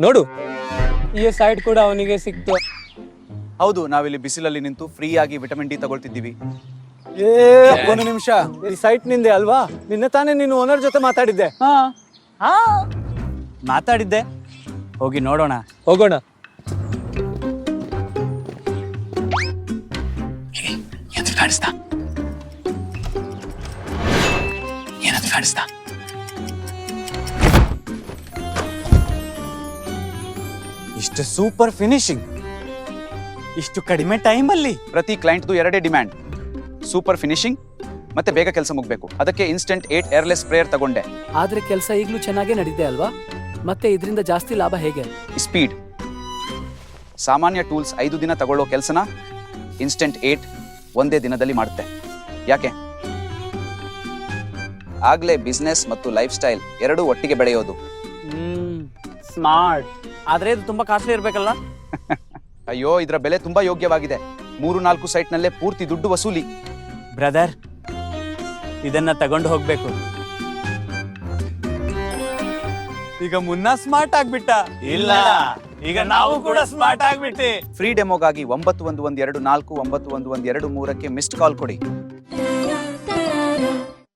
ನೋಡು ಈ ಸೈಟ್ ಕೂಡ ಅವನಿಗೆ ಸಿಕ್ತು. ಹೌದು, ನಾವಿಲ್ಲಿ ಬಿಸಿಲಲ್ಲಿ ನಿಂತು ಫ್ರೀ ಆಗಿ ವಿಟಮಿನ್ ಡಿ ತಗೊಳ್ತಿದ್ದೀವಿ. ಒಂದು ನಿಮಿಷ, ಈ ಸೈಟ್ ನಿಂದೆ ಅಲ್ವಾ? ನಿನ್ನೆ ತಾನೇ ನೀನು ಓನರ್ ಜೊತೆ ಮಾತಾಡಿದ್ದೆ. ಮಾತಾಡಿದ್ದೆ, ಹೋಗಿ ನೋಡೋಣ. ಹೋಗೋಣ. ಕಾಣಿಸ್ತಾ ಏನಾದ್ರು ಕಾಣಿಸ್ತಾ? ಇಷ್ಟು ಸೂಪರ್ ಫಿನಿಶಿಂಗ್ ಇಷ್ಟು ಕಡಿಮೆ ಟೈಮ್ ಅಲ್ಲಿ. ಪ್ರತಿ ಕ್ಲೈಂಟ್ದು ಎರಡೇ ಡಿಮ್ಯಾಂಡ್, ಸೂಪರ್ ಫಿನಿಶಿಂಗ್ ಮತ್ತೆ ಬೇಗ ಕೆಲಸ ಮುಗಬೇಕು. ಅದಕ್ಕೆ ಇನ್ಸ್ಟೆಂಟ್ 8 ಏರ್ಲೆಸ್ ಸ್ಪ್ರೇಯರ್ ತಗೊಂಡೆ. ಆದ್ರೆ ಕೆಲಸ ಈಗಲೂ ಚೆನ್ನಾಗೇ ನಡೀದೆ ಅಲ್ವಾ? ಮತ್ತೆ ಇದರಿಂದ ಜಾಸ್ತಿ ಲಾಭ ಹೇಗೆ? ಸ್ಪೀಡ್. ಸಾಮಾನ್ಯ ಟೂಲ್ಸ್ 5 ದಿನ ತಗೊಳ್ಳೋ ಕೆಲಸನ ಇನ್ಸ್ಟೆಂಟ್ 8 ಒಂದೇ ದಿನದಲ್ಲಿ ಮಾಡುತ್ತೆ. ಯಾಕೆ? ಆಗ್ಲೇ ಬಿಸ್ನೆಸ್ ಮತ್ತು ಲೈಫ್ ಸ್ಟೈಲ್ ಎರಡೂ ಒಟ್ಟಿಗೆ ಬೆಳೆಯೋದು. ಸ್ಮಾರ್ಟ್. ಆದ್ರೆ ಇದು ತುಂಬಾ ಕಾಸ್ಟ್ಲಿ ಇರ್ಬೇಕಲ್ಲ? ಅಯ್ಯೋ, ಇದರ ಬೆಲೆ ತುಂಬಾ ಯೋಗ್ಯವಾಗಿದೆ. 3-4 ಸೈಟ್ನಲ್ಲೇ ಪೂರ್ತಿ ದುಡ್ಡು ವಸೂಲಿ. ಬ್ರದರ್, ಇದನ್ನ ತಗೊಂಡು ಹೋಗ್ಬೇಕು. ಈಗ ಮುನ್ನ ಸ್ಮಾರ್ಟ್ ಆಗ್ಬಿಟ್ಟ. ಇಲ್ಲ, ಈಗ ನಾವು ಕೂಡ ಸ್ಮಾರ್ಟ್ ಆಗ್ಬಿಟ್ಟೆ. ಫ್ರೀ ಡೆಮೋಗಾಗಿ 9112 4 9112 23ಕ್ಕೆ ಮಿಸ್ಡ್ ಕಾಲ್ ಕೊಡಿ.